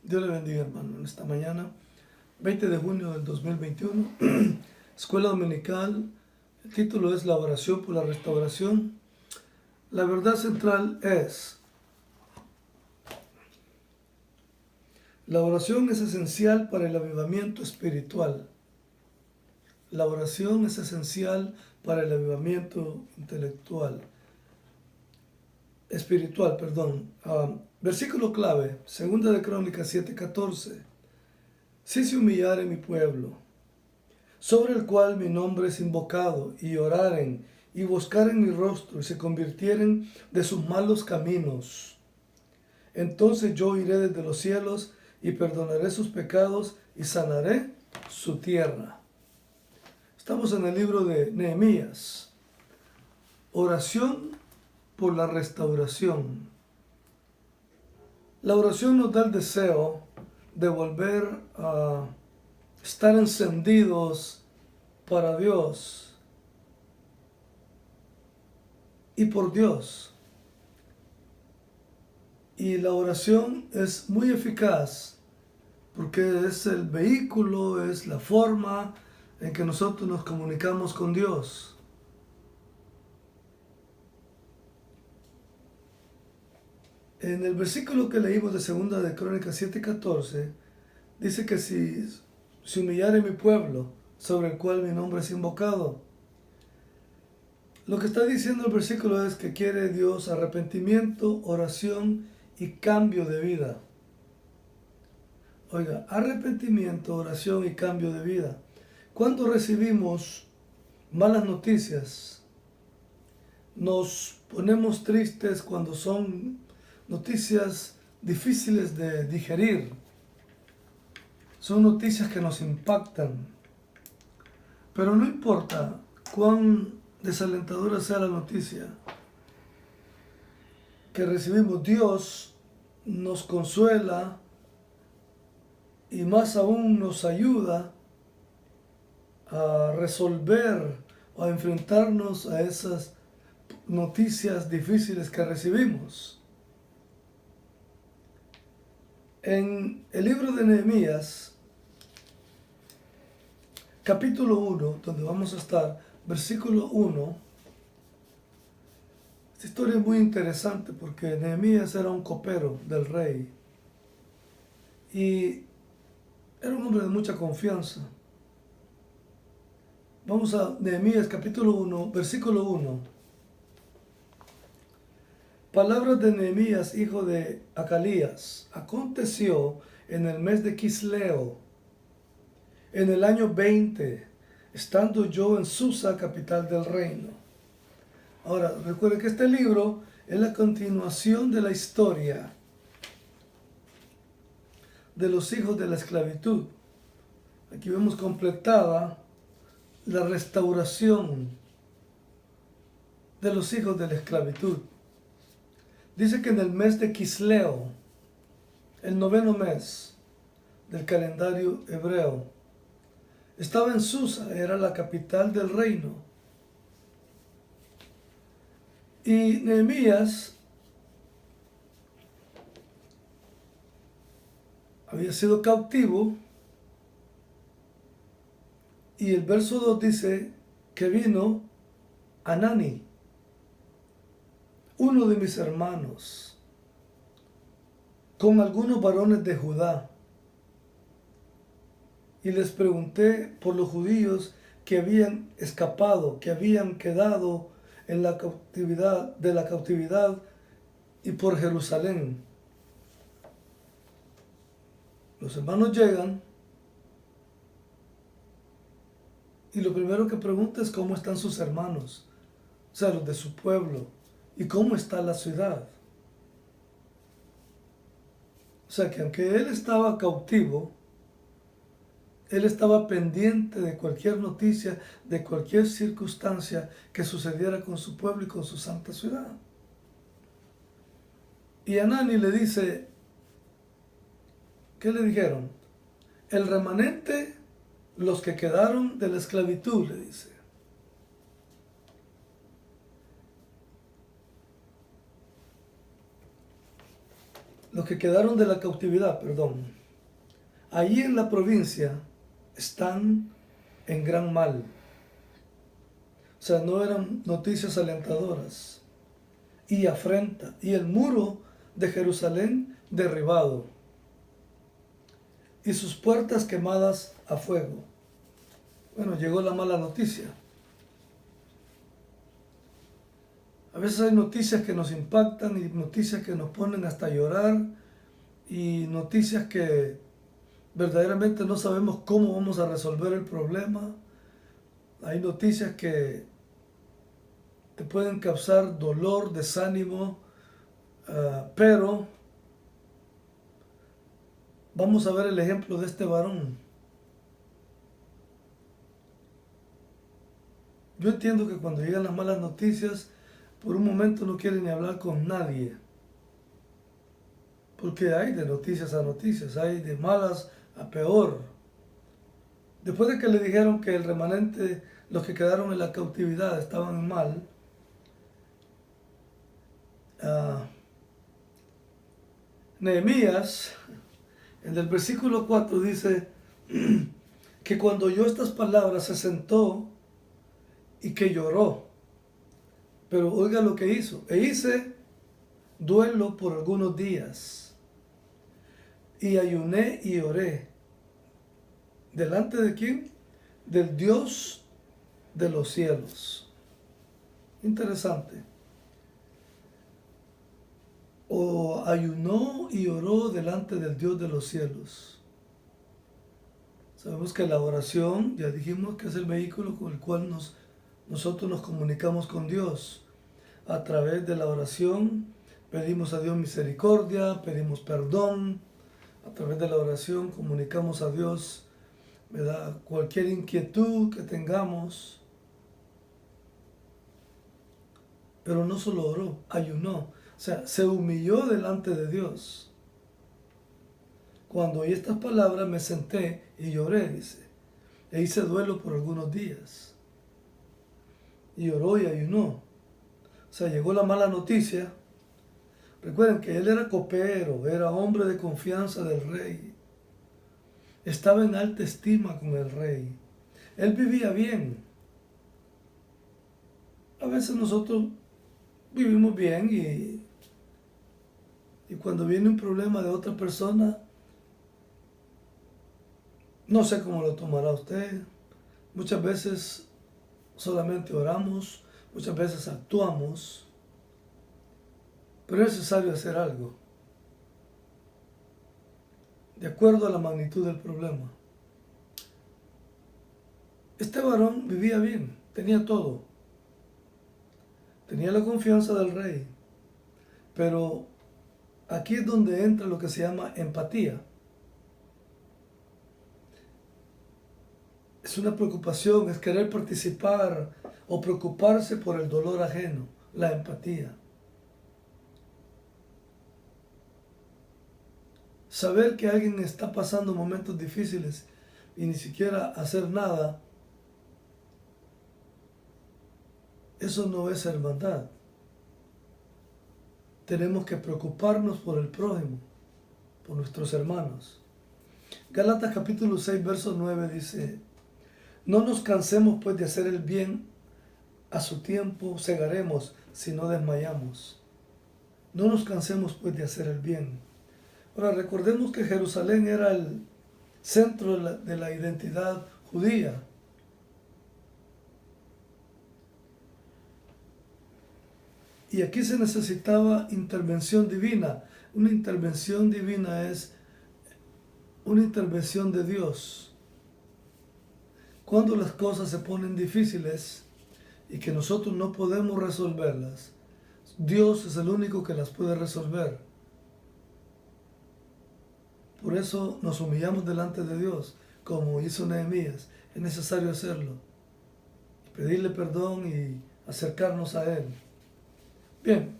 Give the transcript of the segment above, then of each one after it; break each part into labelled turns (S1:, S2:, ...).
S1: Dios le bendiga, hermano. En esta mañana, 20 de junio del 2021, Escuela Dominical, el título es La oración por la restauración. La verdad central es: la oración es esencial para el avivamiento espiritual. La oración es esencial para el avivamiento espiritual. Versículo clave, 2 de Crónicas 7:14. Si se humillare mi pueblo, sobre el cual mi nombre es invocado, y oraren, y buscaren mi rostro, y se convirtieren de sus malos caminos, entonces yo oiré desde los cielos, y perdonaré sus pecados, y sanaré su tierra. Estamos en el libro de Nehemías. Oración por la restauración. La oración nos da el deseo de volver a estar encendidos para Dios y por Dios. Y la oración es muy eficaz porque es el vehículo, es la forma en que nosotros nos comunicamos con Dios. En el versículo que leímos de 2 de Crónicas 7:14, dice que si se humillare mi pueblo, sobre el cual mi nombre es invocado. Lo que está diciendo el versículo es que quiere Dios arrepentimiento, oración y cambio de vida. Oiga, arrepentimiento, oración y cambio de vida. Cuando recibimos malas noticias, nos ponemos tristes cuando son noticias difíciles de digerir. Son noticias que nos impactan. Pero no importa cuán desalentadora sea la noticia que recibimos, Dios nos consuela y más aún nos ayuda a resolver o a enfrentarnos a esas noticias difíciles que recibimos. En el libro de Nehemías, capítulo 1, donde vamos a estar, versículo 1, esta historia es muy interesante porque Nehemías era un copero del rey y era un hombre de mucha confianza. Vamos a Nehemías capítulo 1, versículo 1. Palabras de Nehemías, hijo de Acalías. Aconteció en el mes de Quisleo, en el año 20, estando yo en Susa, capital del reino. Ahora, recuerden que este libro es la continuación de la historia de los hijos de la esclavitud. Aquí vemos completada la restauración de los hijos de la esclavitud. Dice que en el mes de Quisleo, el 9º mes del calendario hebreo, estaba en Susa, era la capital del reino. Y Nehemías había sido cautivo, y el verso 2 dice que vino Hanani, uno de mis hermanos, con algunos varones de Judá, y les pregunté por los judíos que habían escapado, que habían quedado en la cautividad, de la cautividad, y por Jerusalén. Los hermanos llegan y lo primero que pregunta es cómo están sus hermanos, o sea, los de su pueblo, y cómo está la ciudad. O sea, que aunque él estaba cautivo, él estaba pendiente de cualquier noticia, de cualquier circunstancia que sucediera con su pueblo y con su santa ciudad. Y Hanani le dice, ¿qué le dijeron? El remanente, los que quedaron de la esclavitud, le dice. los que quedaron de la cautividad, perdón, allí en la provincia están en gran mal. O sea, no eran noticias alentadoras. Y afrenta, y el muro de Jerusalén derribado, y sus puertas quemadas a fuego. Bueno, llegó la mala noticia. A veces hay noticias que nos impactan y noticias que nos ponen hasta llorar y noticias que verdaderamente no sabemos cómo vamos a resolver el problema. Hay noticias que te pueden causar dolor, desánimo, pero vamos a ver el ejemplo de este varón. Yo entiendo que cuando llegan las malas noticias, por un momento no quieren ni hablar con nadie. Porque hay de noticias a noticias, hay de malas a peor. Después de que le dijeron que el remanente, los que quedaron en la cautividad, estaban mal, Nehemías, en el versículo 4 dice que cuando oyó estas palabras se sentó y que lloró. Pero oiga lo que hizo. E hice duelo por algunos días. Y ayuné y oré. ¿Delante de quién? Del Dios de los cielos. Interesante. O ayunó y oró delante del Dios de los cielos. Sabemos que la oración, ya dijimos que es el vehículo con el cual nosotros nos comunicamos con Dios. A través de la oración pedimos a Dios misericordia, pedimos perdón. A través de la oración comunicamos a Dios, ¿verdad?, cualquier inquietud que tengamos. Pero no solo oró, ayunó. O sea, se humilló delante de Dios. Cuando oí estas palabras me senté y lloré, dice. E hice duelo por algunos días. Y oró y ayunó. O sea, llegó la mala noticia. Recuerden que él era copero, era hombre de confianza del rey. Estaba en alta estima con el rey. Él vivía bien. A veces nosotros vivimos bien y cuando viene un problema de otra persona, no sé cómo lo tomará usted. Muchas veces solamente oramos, muchas veces actuamos, pero es necesario hacer algo de acuerdo a la magnitud del problema. Este varón vivía bien, tenía todo. Tenía la confianza del rey, pero aquí es donde entra lo que se llama empatía. Es una preocupación, es querer participar o preocuparse por el dolor ajeno, la empatía. Saber que alguien está pasando momentos difíciles y ni siquiera hacer nada, eso no es hermandad. Tenemos que preocuparnos por el prójimo, por nuestros hermanos. Gálatas capítulo 6, verso 9 dice: no nos cansemos pues de hacer el bien, a su tiempo segaremos si no desmayamos. No nos cansemos pues de hacer el bien. Ahora recordemos que Jerusalén era el centro de la identidad judía. Y aquí se necesitaba intervención divina. Una intervención divina es una intervención de Dios. Cuando las cosas se ponen difíciles y que nosotros no podemos resolverlas, Dios es el único que las puede resolver. Por eso nos humillamos delante de Dios, como hizo Nehemías. Es necesario hacerlo. Pedirle perdón y acercarnos a Él. Bien.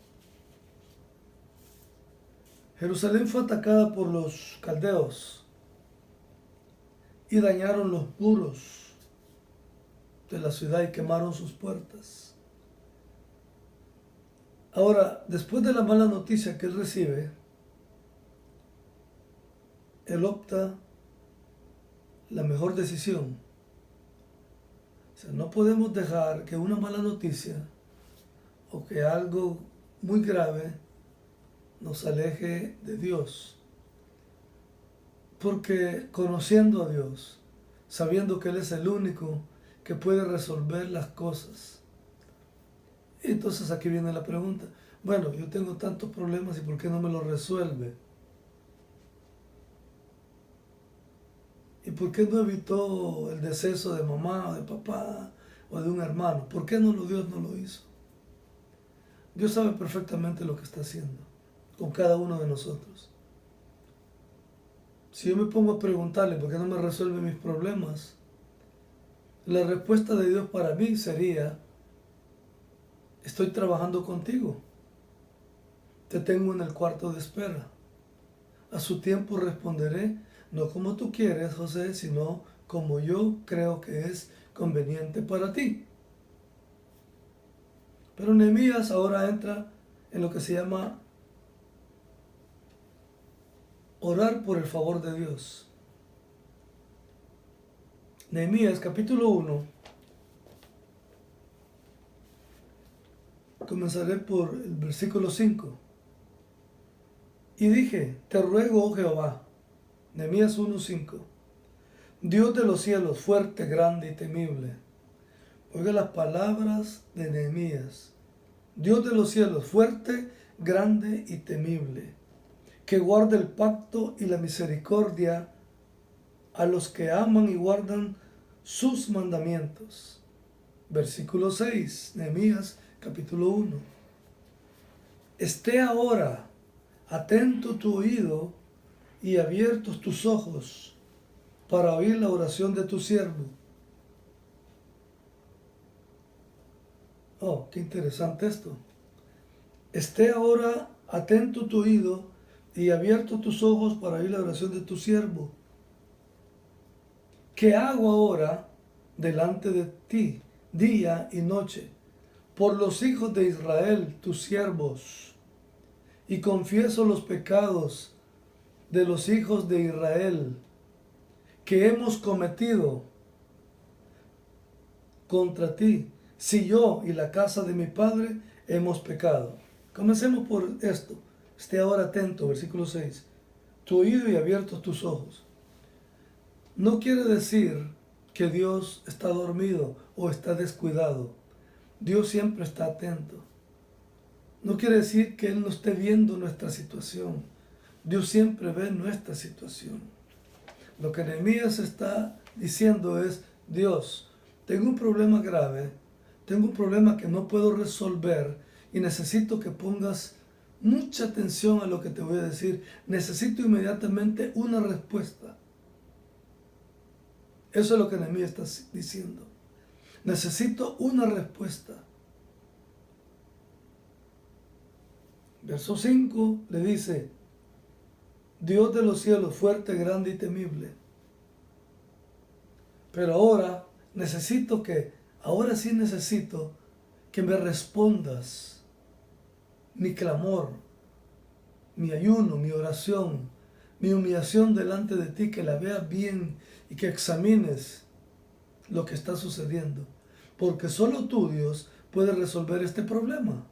S1: Jerusalén fue atacada por los caldeos y dañaron los muros de la ciudad y quemaron sus puertas. Ahora, después de la mala noticia que él recibe, él opta la mejor decisión. O sea, no podemos dejar que una mala noticia o que algo muy grave nos aleje de Dios. Porque conociendo a Dios, sabiendo que Él es el único que puede resolver las cosas. Y entonces aquí viene la pregunta, bueno, yo tengo tantos problemas y ¿por qué no me los resuelve? ¿Y por qué no evitó el deceso de mamá o de papá o de un hermano? ¿Por qué Dios no lo hizo? Dios sabe perfectamente lo que está haciendo con cada uno de nosotros. Si yo me pongo a preguntarle por qué no me resuelve mis problemas, la respuesta de Dios para mí sería, estoy trabajando contigo. Te tengo en el cuarto de espera. A su tiempo responderé, no como tú quieres, José, sino como yo creo que es conveniente para ti. Pero Nehemías ahora entra en lo que se llama orar por el favor de Dios. Nehemías capítulo 1. Comenzaré por el versículo 5. Y dije, te ruego, oh Jehová, Nehemías 1:5, Dios de los cielos, fuerte, grande y temible. Oiga las palabras de Nehemías. Dios de los cielos, fuerte, grande y temible, que guarda el pacto y la misericordia a los que aman y guardan sus mandamientos. Versículo 6, Nehemías capítulo 1. Esté ahora atento tu oído y abiertos tus ojos para oír la oración de tu siervo. Oh, qué interesante esto. Esté ahora atento tu oído y abiertos tus ojos para oír la oración de tu siervo. ¿Qué hago ahora delante de ti, día y noche, por los hijos de Israel, tus siervos? Y confieso los pecados de los hijos de Israel que hemos cometido contra ti, si yo y la casa de mi padre hemos pecado. Comencemos por esto. Esté ahora atento, versículo 6. Tu oído y abiertos tus ojos. No quiere decir que Dios está dormido o está descuidado. Dios siempre está atento. No quiere decir que Él no esté viendo nuestra situación. Dios siempre ve nuestra situación. Lo que Nehemías está diciendo es, Dios, tengo un problema grave, tengo un problema que no puedo resolver y necesito que pongas mucha atención a lo que te voy a decir. Necesito inmediatamente una respuesta. Eso es lo que Nehemías está diciendo. Necesito una respuesta. Verso 5 le dice, Dios de los cielos, fuerte, grande y temible. Pero ahora ahora sí necesito que me respondas mi clamor, mi ayuno, mi oración, mi humillación delante de ti, que la veas bien y que examines lo que está sucediendo. Porque solo tú, Dios, puedes resolver este problema.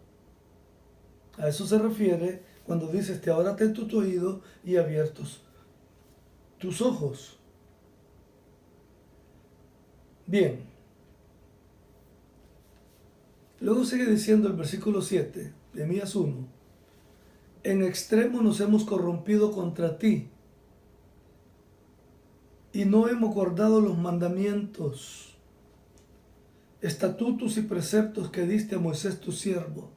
S1: A eso se refiere cuando dice, ahora atento tu oído y abiertos tus ojos. Bien. Luego sigue diciendo el versículo 7, de Nehemías 1. En extremo nos hemos corrompido contra ti y no hemos guardado los mandamientos, estatutos y preceptos que diste a Moisés tu siervo.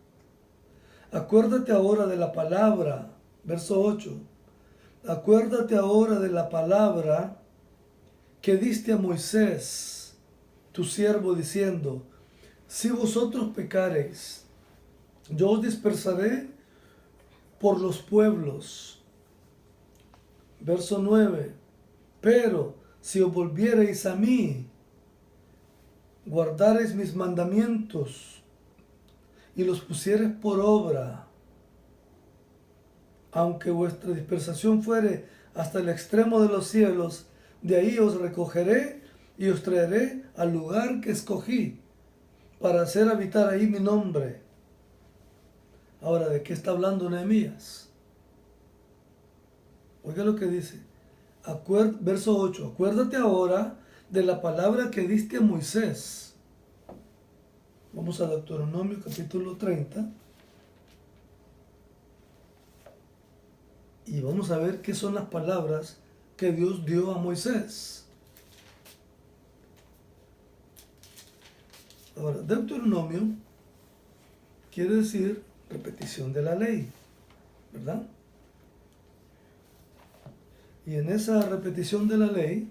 S1: Acuérdate ahora de la palabra, verso 8. Acuérdate ahora de la palabra que diste a Moisés, tu siervo, diciendo, si vosotros pecareis, yo os dispersaré por los pueblos. Verso 9. Pero si os volviereis a mí, guardareis mis mandamientos y los pusiereis por obra, aunque vuestra dispersación fuere hasta el extremo de los cielos, de ahí os recogeré y os traeré al lugar que escogí para hacer habitar ahí mi nombre. Ahora, ¿de qué está hablando Nehemías? Oiga lo que dice. Verso 8. Acuérdate ahora de la palabra que diste a Moisés. Vamos a Deuteronomio capítulo 30. Y vamos a ver qué son las palabras que Dios dio a Moisés. Ahora, Deuteronomio quiere decir repetición de la ley, ¿verdad? Y en esa repetición de la ley,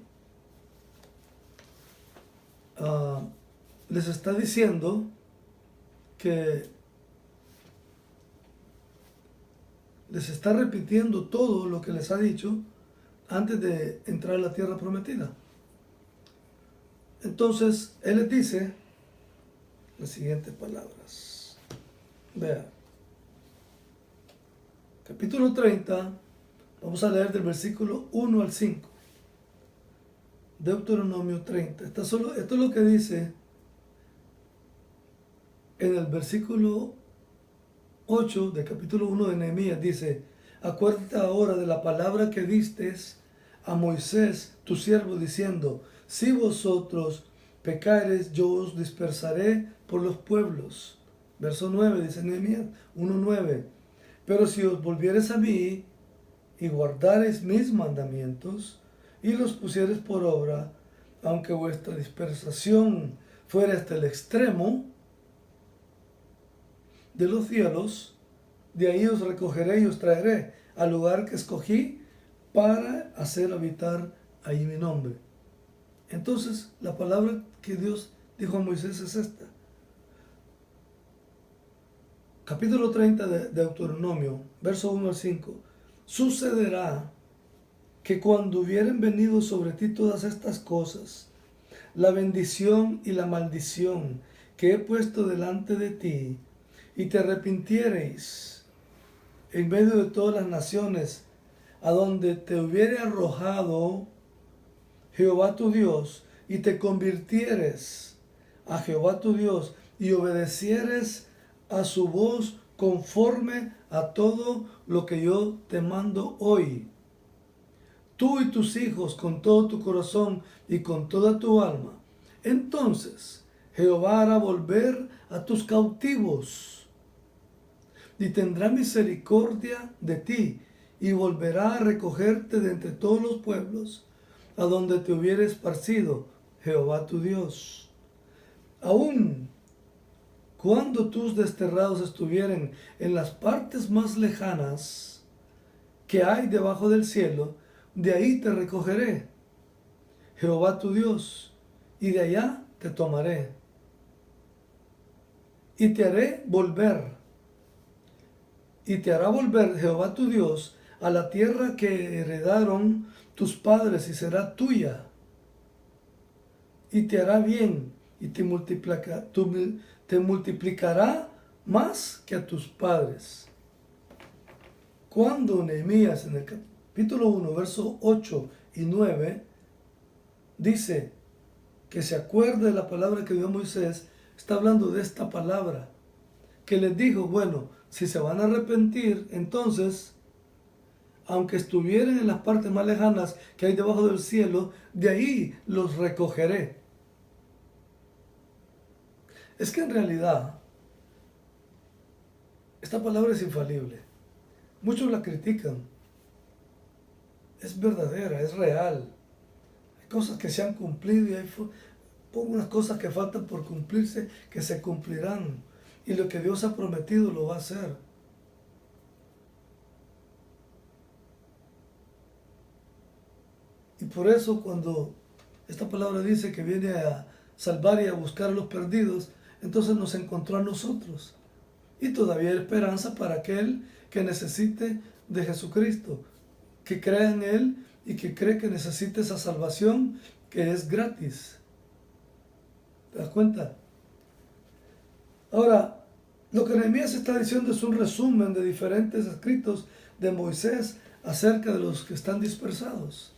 S1: les está diciendo que les está repitiendo todo lo que les ha dicho antes de entrar a la tierra prometida. Entonces, Él les dice las siguientes palabras. Vean. Capítulo 30, vamos a leer del versículo 1 al 5. Deuteronomio 30. Esto es lo que dice en el versículo 8 del capítulo 1 de Nehemías. Dice: acuérdate ahora de la palabra que distes a Moisés, tu siervo, diciendo: si vosotros pecareis, yo os dispersaré por los pueblos. Verso 9, dice Nehemías 1:9. Pero si os volviereis a mí y guardareis mis mandamientos y los pusiereis por obra, aunque vuestra dispersación fuera hasta el extremo de los cielos, de ahí os recogeré y os traeré al lugar que escogí para hacer habitar ahí mi nombre. Entonces, la palabra que Dios dijo a Moisés es esta. Capítulo 30 de Deuteronomio, verso 1 al 5. Sucederá que cuando hubieren venido sobre ti todas estas cosas, la bendición y la maldición que he puesto delante de ti, y te arrepintiereis en medio de todas las naciones a donde te hubiere arrojado Jehová tu Dios, y te convirtieres a Jehová tu Dios y obedecieres a su voz conforme a todo lo que yo te mando hoy, tú y tus hijos con todo tu corazón y con toda tu alma, entonces Jehová hará volver a tus cautivos y tendrá misericordia de ti y volverá a recogerte de entre todos los pueblos a donde te hubiere esparcido Jehová tu Dios. Aún cuando tus desterrados estuvieren en las partes más lejanas que hay debajo del cielo, de ahí te recogeré, Jehová tu Dios, y de allá te tomaré. Y te haré volver, y te hará volver Jehová tu Dios a la tierra que heredaron tus padres, y será tuya. Y te hará bien, y te multiplicará más que a tus padres. Cuando Nehemías en el capítulo 1, versos 8 y 9, dice que se acuerde de la palabra que dio Moisés, está hablando de esta palabra, que les dijo, bueno, si se van a arrepentir, entonces, aunque estuvieran en las partes más lejanas que hay debajo del cielo, de ahí los recogeré. Es que en realidad, esta palabra es infalible. Muchos la critican. Es verdadera, es real. Hay cosas que se han cumplido y hay unas cosas que faltan por cumplirse que se cumplirán. Y lo que Dios ha prometido lo va a hacer. Y por eso cuando esta palabra dice que viene a salvar y a buscar a los perdidos, entonces nos encontró a nosotros. Y todavía hay esperanza para aquel que necesite de Jesucristo, que crea en Él y que cree que necesita esa salvación que es gratis. ¿Te das cuenta? Ahora, lo que Nehemías está diciendo es un resumen de diferentes escritos de Moisés acerca de los que están dispersados,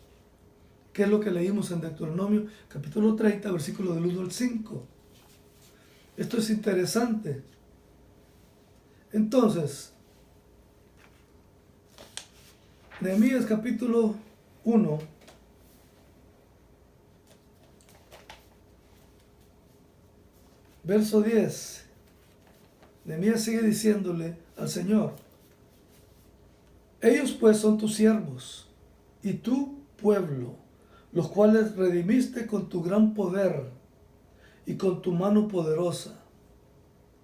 S1: que es lo que leímos en Deuteronomio capítulo 30, versículo del 1 al 5. Esto es interesante. Entonces, Nehemías capítulo 1, verso 10. Nehemías sigue diciéndole al Señor: ellos pues son tus siervos y tu pueblo, los cuales redimiste con tu gran poder y con tu mano poderosa.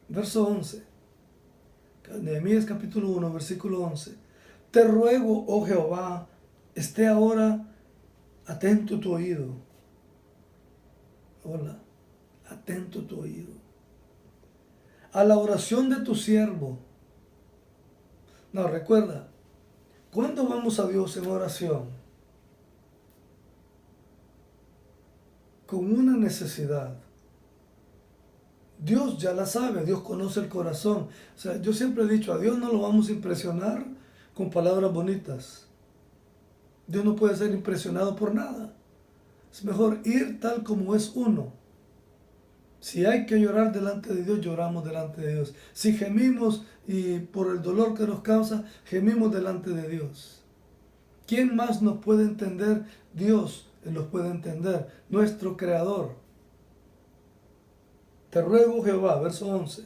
S1: Verso 11. Nehemías capítulo 1, versículo 11. Te ruego, oh Jehová, esté ahora atento tu oído. Hola, atento tu oído a la oración de tu siervo. No, recuerda, ¿cuándo vamos a Dios en oración? Con una necesidad. Dios ya la sabe, Dios conoce el corazón. O sea, yo siempre he dicho, a Dios no lo vamos a impresionar con palabras bonitas. Dios no puede ser impresionado por nada. Es mejor ir tal como es uno. Si hay que llorar delante de Dios, lloramos delante de Dios. Si gemimos y por el dolor que nos causa, gemimos delante de Dios. ¿Quién más nos puede entender? Dios los puede entender, nuestro Creador. Te ruego, Jehová, verso 11,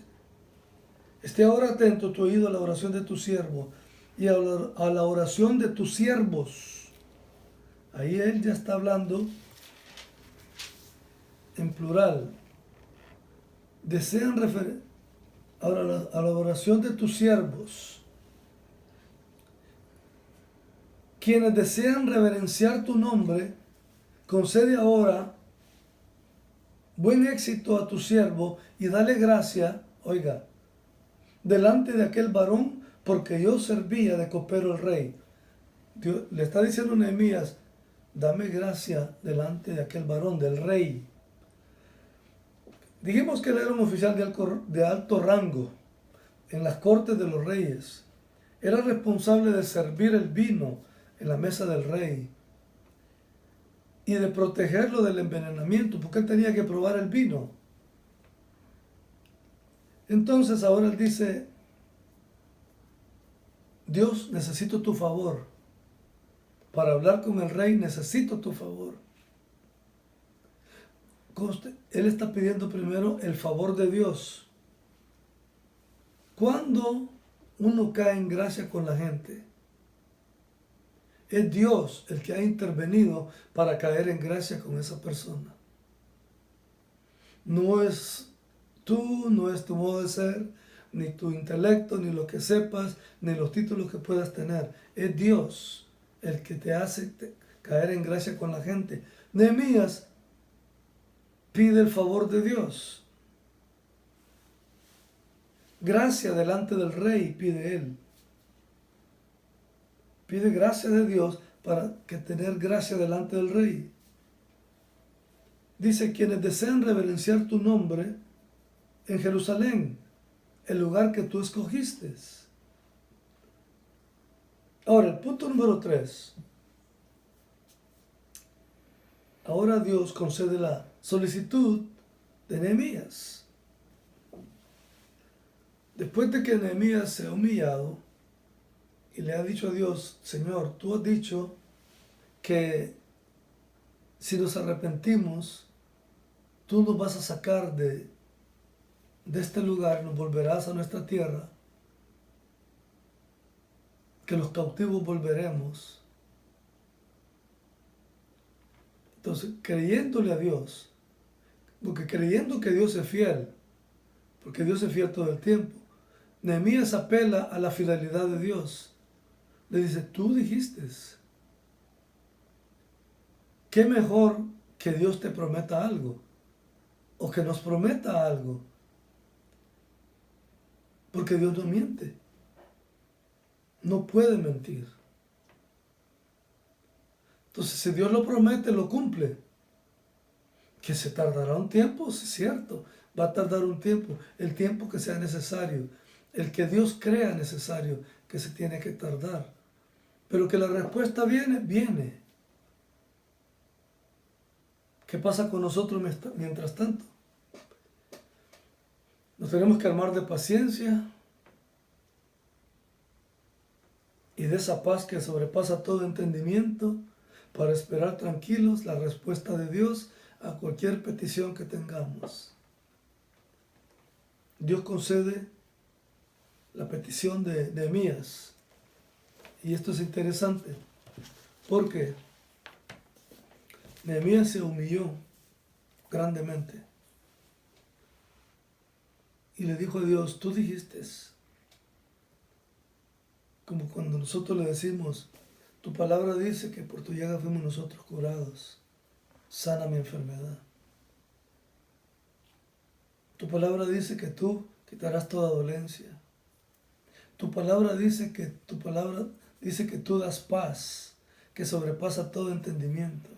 S1: esté ahora atento tu oído a la oración de tu siervo y a la oración de tus siervos. Ahí él ya está hablando en plural. Desean referir ahora a la oración de tus siervos, quienes desean reverenciar tu nombre. Concede ahora buen éxito a tu siervo y dale gracia, oiga, delante de aquel varón, porque yo servía de copero al rey. Dios, le está diciendo a Nehemías, dame gracia delante de aquel varón, del rey. Dijimos que él era un oficial de alto rango en las cortes de los reyes. Era responsable de servir el vino en la mesa del rey y de protegerlo del envenenamiento, porque él tenía que probar el vino. Entonces ahora él dice, Dios, necesito tu favor. Para hablar con el rey necesito tu favor. Él está pidiendo primero el favor de Dios. Cuando uno cae en gracia con la gente, es Dios el que ha intervenido para caer en gracia con esa persona. No es tú, no es tu modo de ser, ni tu intelecto, ni lo que sepas, ni los títulos que puedas tener. Es Dios el que te hace caer en gracia con la gente. Nehemías pide el favor de Dios. Gracia delante del rey pide él. Pide gracia de Dios para que tener gracia delante del rey. Dice, quienes desean reverenciar tu nombre en Jerusalén, el lugar que tú escogiste. Ahora, el punto número 3. Ahora Dios concede la solicitud de Nehemías. Después de que Nehemías se ha humillado y le ha dicho a Dios, Señor, tú has dicho que si nos arrepentimos, tú nos vas a sacar de este lugar, nos volverás a nuestra tierra, que los cautivos volveremos. Entonces, creyéndole a Dios, porque creyendo que Dios es fiel, porque Dios es fiel todo el tiempo, Nehemías apela a la fidelidad de Dios. Le dice, tú dijiste, ¿qué mejor que Dios te prometa algo? O que nos prometa algo. Porque Dios no miente. No puede mentir. Entonces, si Dios lo promete, lo cumple. Que se tardará un tiempo, sí es cierto. Va a tardar un tiempo. El tiempo que sea necesario. El que Dios crea necesario, que se tiene que tardar. pero que la respuesta viene, viene. ¿Qué pasa con nosotros mientras tanto? Nos tenemos que armar de paciencia y de esa paz que sobrepasa todo entendimiento para esperar tranquilos la respuesta de Dios a cualquier petición que tengamos. Dios concede la petición de Nehemías. Y esto es interesante, porque Nehemías se humilló grandemente. Y le dijo a Dios, tú dijiste, como cuando nosotros le decimos, tu palabra dice que por tu llaga fuimos nosotros curados, sana mi enfermedad. Tu palabra dice que tú quitarás toda dolencia. Tu palabra dice que tú das paz, que sobrepasa todo entendimiento.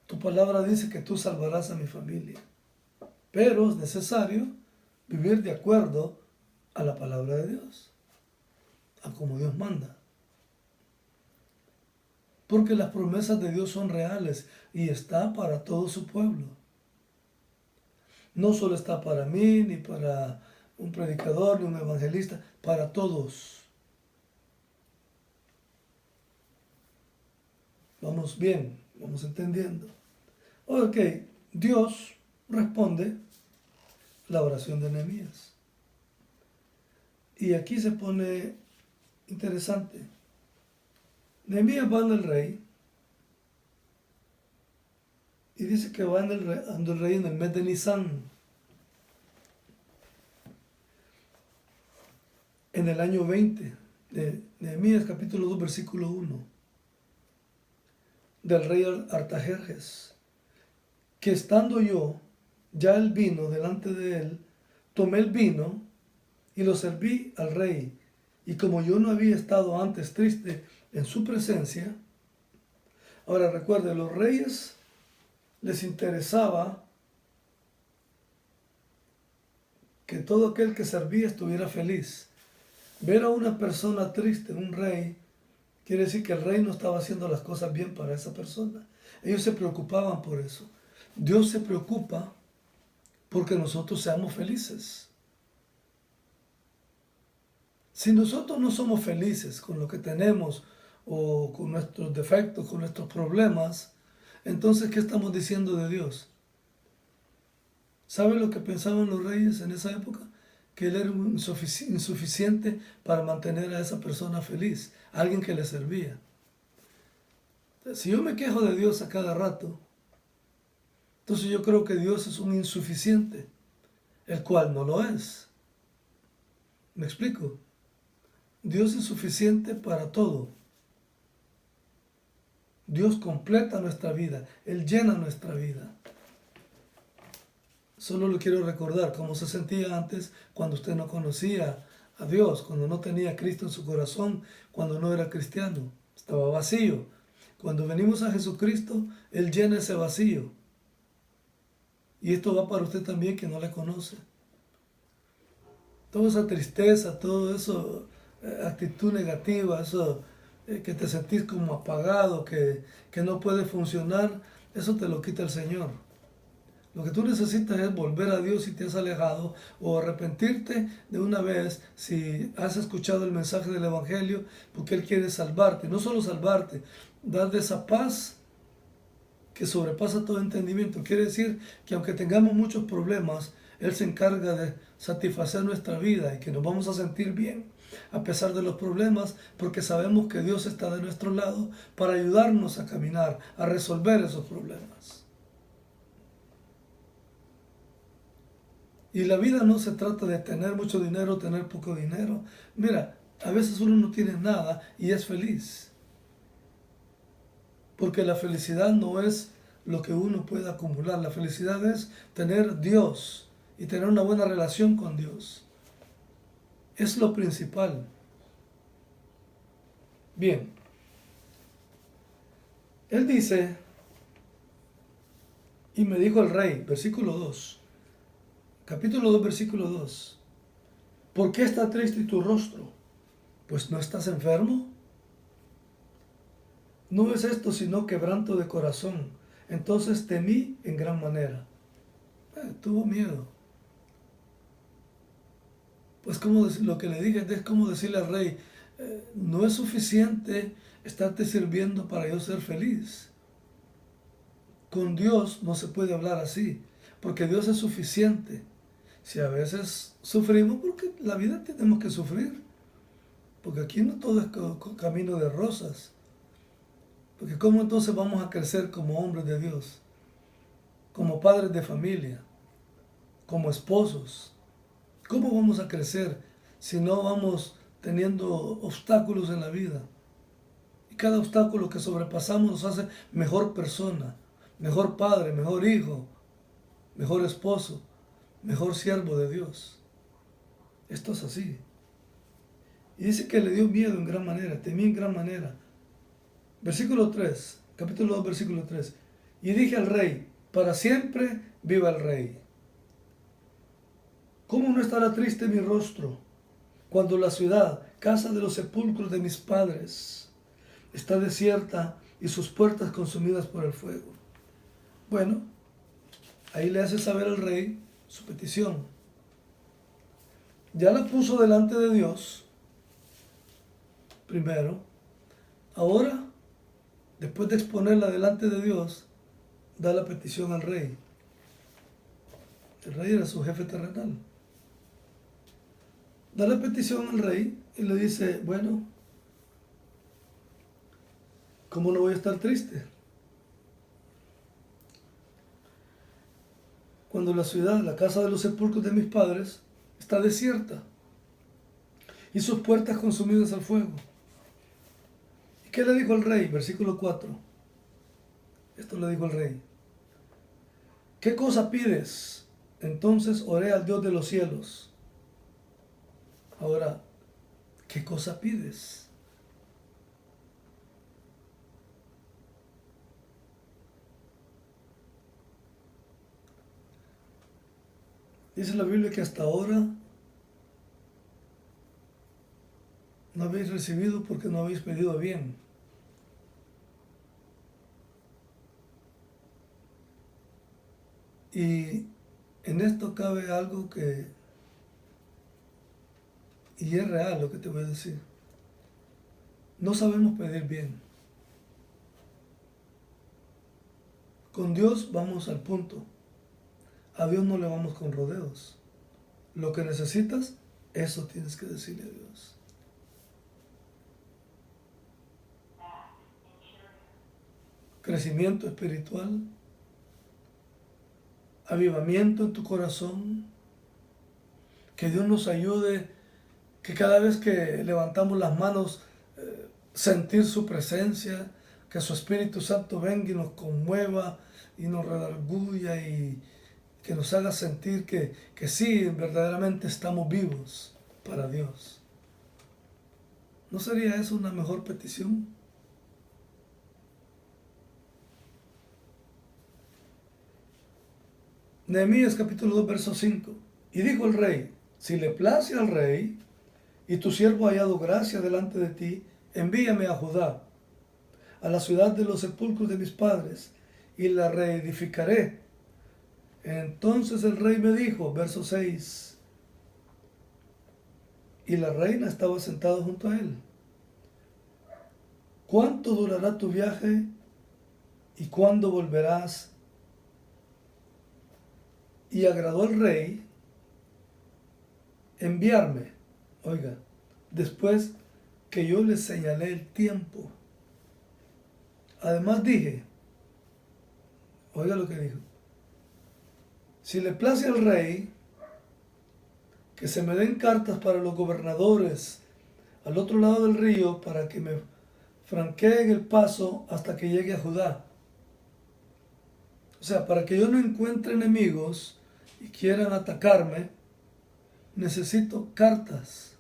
S1: Tu palabra dice que tú salvarás a mi familia. Pero es necesario vivir de acuerdo a la palabra de Dios, a como Dios manda. Porque las promesas de Dios son reales y está para todo su pueblo. No solo está para mí, ni para un predicador, ni un evangelista, para todos. Vamos bien, vamos entendiendo. Ok, Dios responde la oración de Nehemías. Y aquí se pone interesante. Nehemías va ante el rey y dice que va ante el rey en el mes de Nisan, en el año 20 de Nehemías capítulo 2 versículo 1 del rey Artajerjes, que estando yo ya el vino delante de él, tomé el vino y lo serví al rey, y como yo no había estado antes triste en su presencia, ahora recuerde, los reyes les interesaba que todo aquel que servía estuviera feliz. Ver a una persona triste, un rey, quiere decir que el rey no estaba haciendo las cosas bien para esa persona. Ellos se preocupaban por eso. Dios se preocupa porque nosotros seamos felices. Si nosotros no somos felices con lo que tenemos o con nuestros defectos, con nuestros problemas, entonces, ¿qué estamos diciendo de Dios? ¿Sabe lo que pensaban los reyes en esa época? Que él era insuficiente para mantener a esa persona feliz, alguien que le servía. Si yo me quejo de Dios a cada rato, entonces yo creo que Dios es un insuficiente, el cual no lo es. ¿Me explico? Dios es suficiente para todo. Dios completa nuestra vida, Él llena nuestra vida. Solo lo quiero recordar cómo se sentía antes cuando usted no conocía a Dios, cuando no tenía a Cristo en su corazón, cuando no era cristiano. Estaba vacío. Cuando venimos a Jesucristo, Él llena ese vacío. Y esto va para usted también que no le conoce. Toda esa tristeza, todo eso, actitud negativa, eso que te sentís como apagado, que no puede funcionar, eso te lo quita el Señor. Lo que tú necesitas es volver a Dios si te has alejado, o arrepentirte de una vez si has escuchado el mensaje del Evangelio, porque Él quiere salvarte. No solo salvarte, darte esa paz que sobrepasa todo entendimiento. Quiere decir que aunque tengamos muchos problemas, Él se encarga de satisfacer nuestra vida y que nos vamos a sentir bien a pesar de los problemas, porque sabemos que Dios está de nuestro lado para ayudarnos a caminar, a resolver esos problemas. Y la vida no se trata de tener mucho dinero o tener poco dinero. Mira, a veces uno no tiene nada y es feliz. Porque la felicidad no es lo que uno puede acumular. La felicidad es tener Dios y tener una buena relación con Dios. Es lo principal. Bien. Él dice, y me dijo el rey, versículo 2. Capítulo 2, versículo 2. ¿Por qué está triste tu rostro? pues no estás enfermo. No es esto sino quebranto de corazón. Entonces temí en gran manera. Tuvo miedo. Pues como lo que le dije es como decirle al rey, no es suficiente estarte sirviendo para yo ser feliz. Con Dios no se puede hablar así, porque Dios es suficiente. Si a veces sufrimos, porque la vida tenemos que sufrir, porque aquí no todo es camino de rosas. Porque ¿cómo entonces vamos a crecer como hombres de Dios? Como padres de familia, como esposos. ¿Cómo vamos a crecer si no vamos teniendo obstáculos en la vida? Y cada obstáculo que sobrepasamos nos hace mejor persona, mejor padre, mejor hijo, mejor esposo, mejor siervo de Dios. Esto es así. Y dice que le dio miedo en gran manera, temí en gran manera. Versículo 3, capítulo 2, versículo 3. Y dije al rey, para siempre viva el rey. ¿Cómo no estará triste mi rostro cuando la ciudad, casa de los sepulcros de mis padres, está desierta y sus puertas consumidas por el fuego? Bueno, ahí le hace saber al rey su petición. Ya la puso delante de Dios, primero. Ahora, después de exponerla delante de Dios, da la petición al rey. El rey era su jefe terrenal. Da la petición al rey y le dice, bueno, ¿cómo no voy a estar triste? Cuando la ciudad, la casa de los sepulcros de mis padres, está desierta y sus puertas consumidas al fuego. ¿Y qué le dijo el rey? Versículo 4. Esto le dijo el rey. ¿Qué cosa pides? Entonces oré al Dios de los cielos. Ahora, ¿qué cosa pides? Dice la Biblia que hasta ahora no habéis recibido porque no habéis pedido bien. Y en esto cabe algo y es real lo que te voy a decir. No sabemos pedir bien. Con Dios vamos al punto. A Dios no le vamos con rodeos. Lo que necesitas, eso tienes que decirle a Dios. Crecimiento espiritual, avivamiento en tu corazón, que Dios nos ayude, que cada vez que levantamos las manos, sentir su presencia, que su Espíritu Santo venga y nos conmueva y nos redarguya y que nos haga sentir que sí, verdaderamente estamos vivos para Dios. ¿No sería eso una mejor petición? Nehemías capítulo 2, verso 5. Y dijo el rey, si le place al rey, y tu siervo ha hallado gracia delante de ti, envíame a Judá, a la ciudad de los sepulcros de mis padres, y la reedificaré. Entonces el rey me dijo, verso 6, y la reina estaba sentada junto a él. ¿Cuánto durará tu viaje y cuándo volverás? Y agradó al rey enviarme, oiga, después que yo le señalé el tiempo. Además dije, oiga lo que dijo, si le place al rey que se me den cartas para los gobernadores al otro lado del río para que me franqueen el paso hasta que llegue a Judá. O sea, para que yo no encuentre enemigos y quieran atacarme, necesito cartas.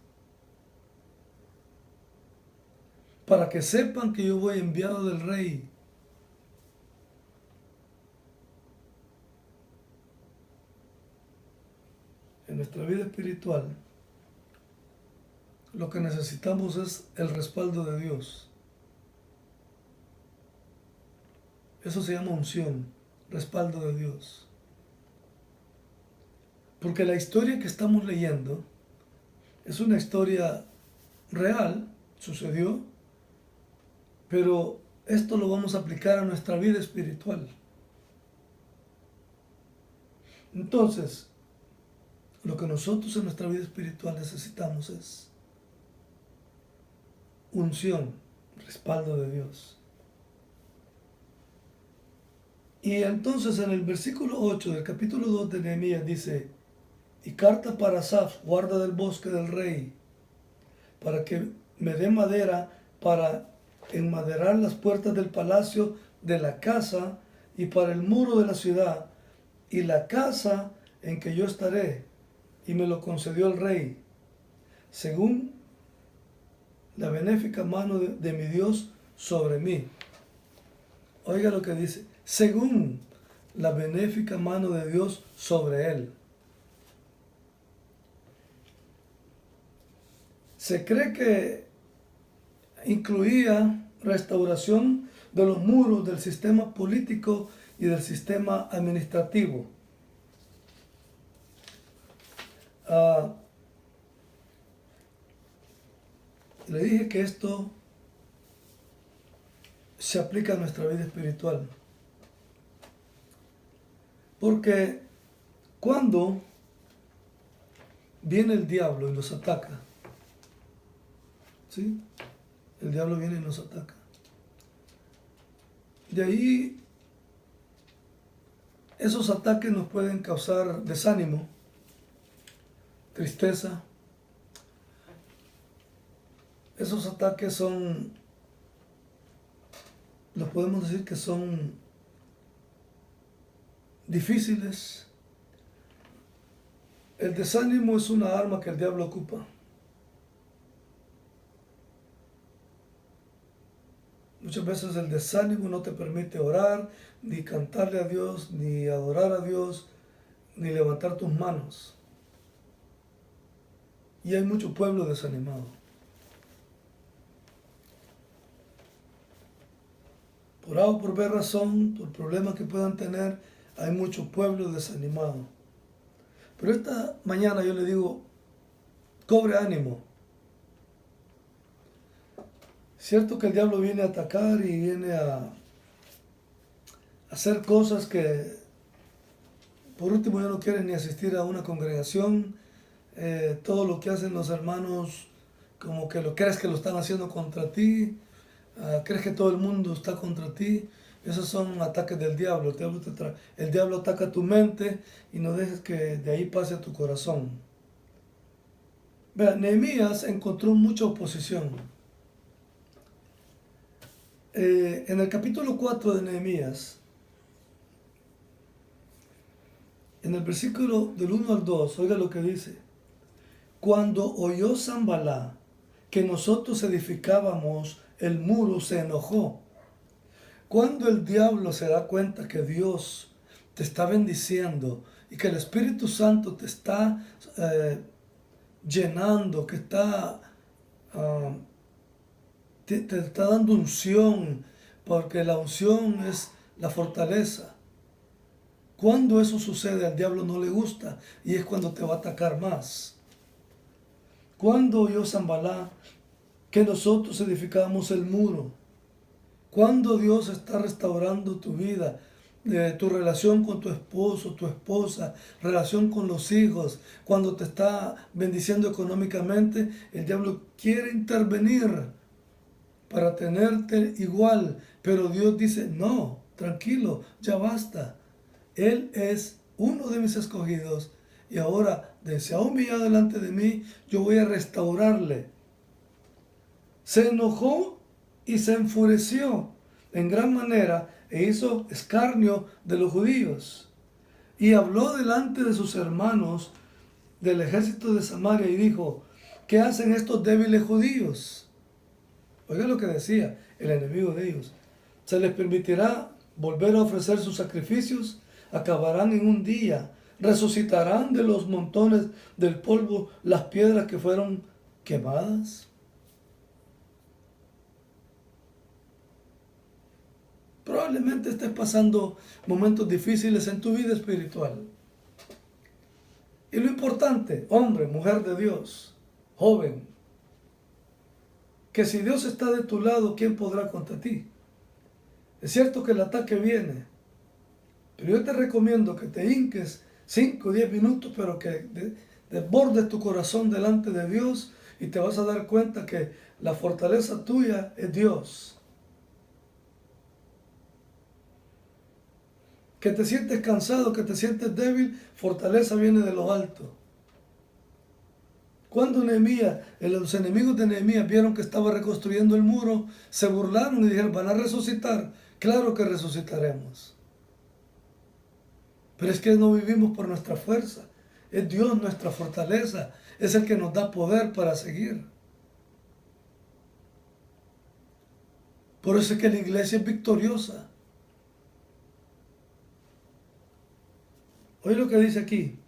S1: Para que sepan que yo voy enviado del rey. En nuestra vida espiritual, lo que necesitamos es el respaldo de Dios. Eso se llama unción, respaldo de Dios. Porque la historia que estamos leyendo es una historia real, sucedió, pero esto lo vamos a aplicar a nuestra vida espiritual. Entonces, lo que nosotros en nuestra vida espiritual necesitamos es unción, respaldo de Dios. Y entonces en el versículo 8 del capítulo 2 de Nehemías dice: y carta para Asaf, guarda del bosque del rey, para que me dé madera para enmaderar las puertas del palacio de la casa y para el muro de la ciudad y la casa en que yo estaré. Y me lo concedió el rey, según la benéfica mano de mi Dios sobre mí. Oiga lo que dice: según la benéfica mano de Dios sobre él. Se cree que incluía restauración de los muros del sistema político y del sistema administrativo. Le dije que esto se aplica a nuestra vida espiritual. Porque cuando viene el diablo y nos ataca, ¿sí? El diablo viene y nos ataca. De ahí, esos ataques nos pueden causar desánimo, tristeza. Esos ataques los podemos decir que son difíciles. El desánimo es una arma que el diablo ocupa. Muchas veces el desánimo no te permite orar, ni cantarle a Dios, ni adorar a Dios, ni levantar tus manos. Y hay mucho pueblo desanimado. Por A o por B razón, por problemas que puedan tener, hay mucho pueblo desanimado. Pero esta mañana yo le digo, cobre ánimo. Cierto que el diablo viene a atacar y viene a hacer cosas que por último ya no quieren ni asistir a una congregación. Todo lo que hacen los hermanos, como que lo crees que lo están haciendo contra ti, crees que todo el mundo está contra ti. Esos son ataques del diablo. El diablo ataca tu mente y no dejes que de ahí pase a tu corazón. Vean, Nehemías encontró mucha oposición. En el capítulo 4 de Nehemías, en el versículo del 1 al 2, oiga lo que dice: cuando oyó Sanballat que nosotros edificábamos el muro, se enojó. Cuando el diablo se da cuenta que Dios te está bendiciendo y que el Espíritu Santo te está llenando, que te está dando unción, porque la unción es la fortaleza. Cuando eso sucede, al diablo no le gusta y es cuando te va a atacar más. Cuando oyó Sanballat que nosotros edificábamos el muro, cuando Dios está restaurando tu vida, tu relación con tu esposo, tu esposa, relación con los hijos, cuando te está bendiciendo económicamente, el diablo quiere intervenir para tenerte igual, pero Dios dice: no, tranquilo, ya basta. Él es uno de mis escogidos y ahora se ha humillado delante de mí, yo voy a restaurarle. Se enojó y se enfureció en gran manera e hizo escarnio de los judíos. Y habló delante de sus hermanos del ejército de Samaria y dijo: ¿qué hacen estos débiles judíos? Oiga lo que decía el enemigo de ellos: ¿se les permitirá volver a ofrecer sus sacrificios? Acabarán en un día, resucitarán de los montones del polvo las piedras que fueron quemadas. Probablemente estés pasando momentos difíciles en tu vida espiritual. Y lo importante, hombre, mujer de Dios, joven, que si Dios está de tu lado, ¿quién podrá contra ti? Es cierto que el ataque viene, pero yo te recomiendo que te hinques 5 o 10 minutos, pero que desbordes tu corazón delante de Dios y te vas a dar cuenta que la fortaleza tuya es Dios. Que te sientes cansado, que te sientes débil, fortaleza viene de lo alto. Cuando Nehemías, los enemigos de Nehemías vieron que estaba reconstruyendo el muro, se burlaron y dijeron, ¿van a resucitar? Claro que resucitaremos. Pero es que no vivimos por nuestra fuerza. Es Dios nuestra fortaleza. Es el que nos da poder para seguir. Por eso es que la iglesia es victoriosa. Oye lo que dice aquí.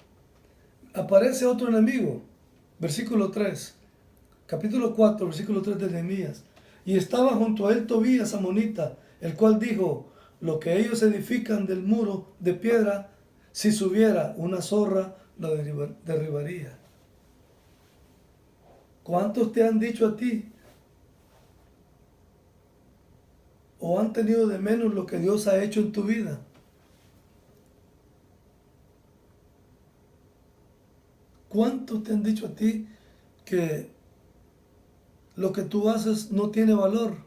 S1: Aparece otro enemigo. Versículo 3. Capítulo 4, versículo 3 de Nehemías. Y estaba junto a él Tobías amonita, el cual dijo, lo que ellos edifican del muro de piedra, si subiera una zorra, lo derribaría. ¿Cuántos te han dicho a ti? ¿O han tenido de menos lo que Dios ha hecho en tu vida? ¿Cuántos te han dicho a ti que lo que tú haces no tiene valor?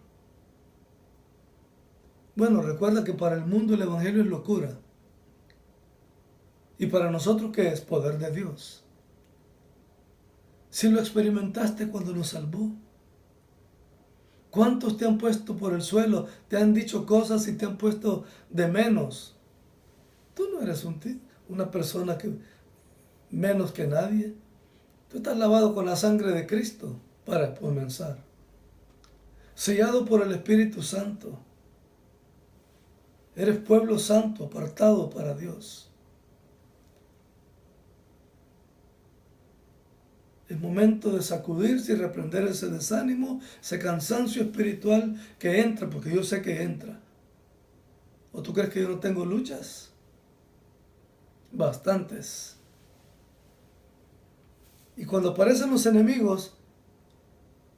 S1: Bueno, recuerda que para el mundo el Evangelio es locura. ¿Y para nosotros qué es? Poder de Dios. Si lo experimentaste cuando nos salvó. ¿Cuántos te han puesto por el suelo? Te han dicho cosas y te han puesto de menos. Tú no eres una persona que menos que nadie. Tú estás lavado con la sangre de Cristo, para comenzar. Sellado por el Espíritu Santo. Eres pueblo santo, apartado para Dios. Es momento de sacudirse y reprender ese desánimo, ese cansancio espiritual que entra, porque yo sé que entra. ¿O tú crees que yo no tengo luchas? Bastantes. Y cuando aparecen los enemigos,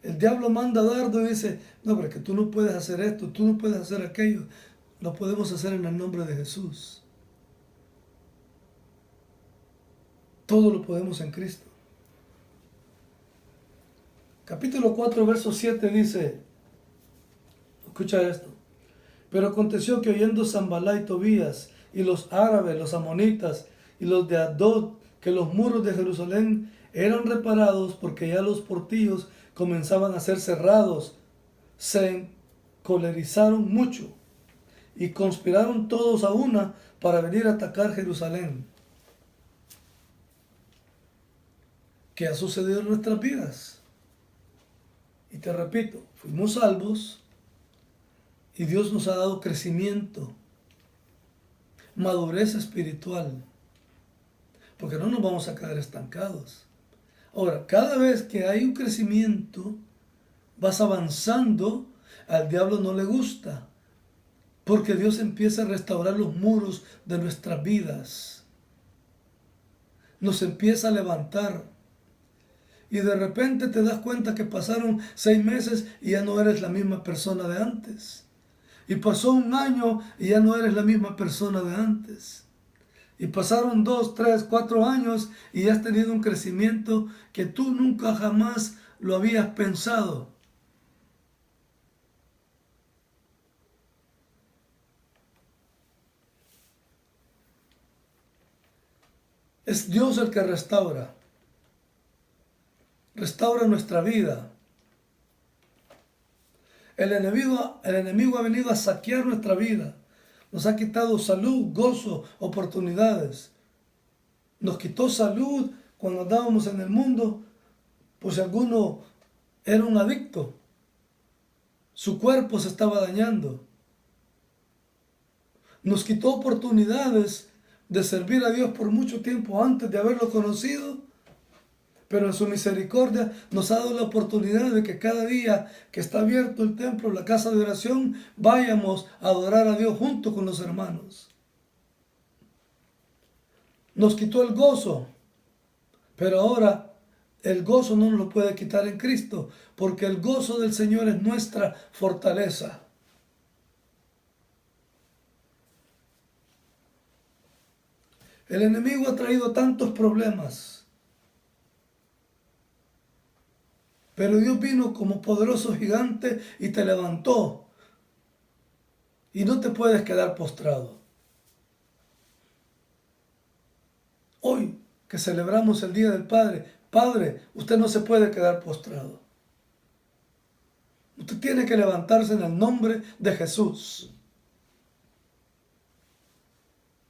S1: el diablo manda dardo y dice, no, pero es que tú no puedes hacer esto, tú no puedes hacer aquello. Lo podemos hacer en el nombre de Jesús. Todo lo podemos en Cristo. Capítulo 4, verso 7 dice, escucha esto, pero aconteció que oyendo Sanbalá y Tobías y los árabes, los amonitas y los de Asdod, que los muros de Jerusalén eran reparados porque ya los portillos comenzaban a ser cerrados, se encolerizaron mucho y conspiraron todos a una para venir a atacar Jerusalén. ¿Qué ha sucedido en nuestras vidas? Y te repito, fuimos salvos y Dios nos ha dado crecimiento, madurez espiritual, porque no nos vamos a quedar estancados. Ahora, cada vez que hay un crecimiento, vas avanzando, al diablo no le gusta, porque Dios empieza a restaurar los muros de nuestras vidas, nos empieza a levantar. Y de repente te das cuenta que pasaron 6 meses y ya no eres la misma persona de antes. Y pasó 1 año y ya no eres la misma persona de antes. Y pasaron 2, 3, 4 años y ya has tenido un crecimiento que tú nunca jamás lo habías pensado. Es Dios el que restaura. Restaura nuestra vida. El enemigo ha venido a saquear nuestra vida. Nos ha quitado salud, gozo, oportunidades. Nos quitó salud cuando andábamos en el mundo, pues si alguno era un adicto. Su cuerpo se estaba dañando. Nos quitó oportunidades de servir a Dios por mucho tiempo antes de haberlo conocido, pero en su misericordia nos ha dado la oportunidad de que cada día que está abierto el templo, la casa de oración, vayamos a adorar a Dios junto con los hermanos. Nos quitó el gozo, pero ahora el gozo no nos lo puede quitar en Cristo, porque el gozo del Señor es nuestra fortaleza. El enemigo ha traído tantos problemas, pero Dios vino como poderoso gigante y te levantó. Y no te puedes quedar postrado. Hoy que celebramos el Día del Padre, Padre, usted no se puede quedar postrado. Usted tiene que levantarse en el nombre de Jesús.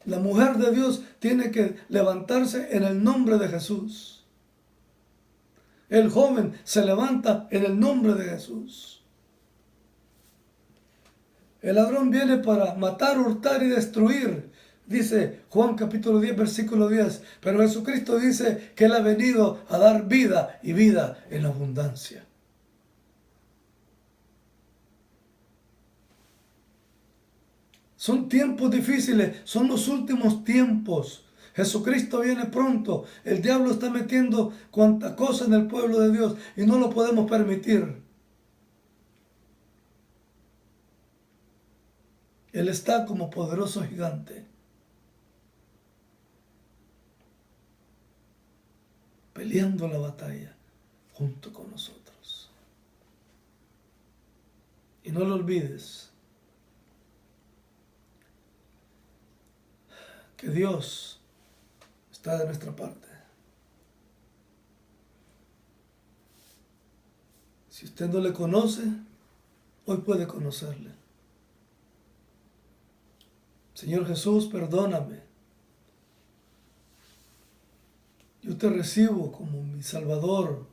S1: La mujer de Dios tiene que levantarse en el nombre de Jesús. El joven se levanta en el nombre de Jesús. El ladrón viene para matar, hurtar y destruir, dice Juan capítulo 10, versículo 10. Pero Jesucristo dice que Él ha venido a dar vida y vida en abundancia. Son tiempos difíciles, son los últimos tiempos. Jesucristo viene pronto. El diablo está metiendo cuanta cosa en el pueblo de Dios y no lo podemos permitir. Él está como poderoso gigante, peleando la batalla junto con nosotros. Y no lo olvides, que Dios está de nuestra parte. Si usted no le conoce, hoy puede conocerle. Señor Jesús, perdóname. Yo te recibo como mi Salvador.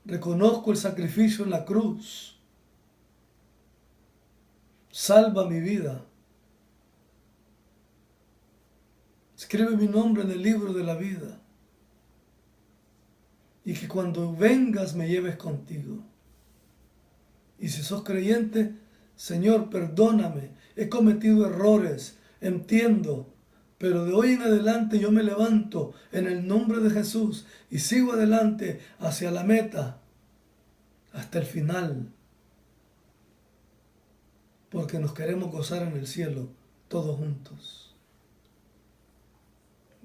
S1: Reconozco el sacrificio en la cruz. Salva mi vida. Escribe mi nombre en el libro de la vida. Y que cuando vengas me lleves contigo. Y si sos creyente, Señor, perdóname. He cometido errores. Entiendo. Pero de hoy en adelante yo me levanto en el nombre de Jesús y sigo adelante hacia la meta, hasta el final. Porque nos queremos gozar en el cielo, todos juntos.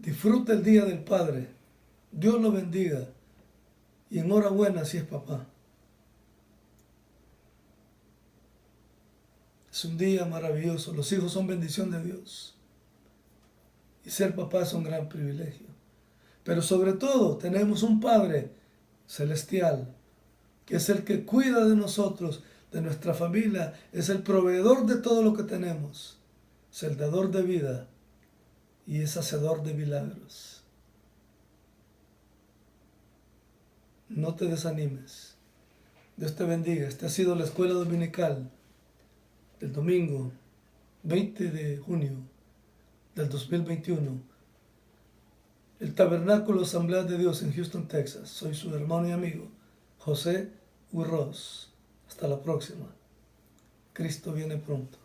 S1: Disfruta el Día del Padre. Dios lo bendiga. Y enhorabuena si es papá. Es un día maravilloso. Los hijos son bendición de Dios. Y ser papá es un gran privilegio. Pero sobre todo tenemos un Padre celestial, que es el que cuida de nosotros, de nuestra familia. Es el proveedor de todo lo que tenemos. Es el dador de vida. Y es hacedor de milagros. No te desanimes. Dios te bendiga. Esta ha sido la escuela dominical del domingo 20 de junio del 2021. El Tabernáculo Asamblea de Dios en Houston, Texas. Soy su hermano y amigo, José Urroz. Hasta la próxima. Cristo viene pronto.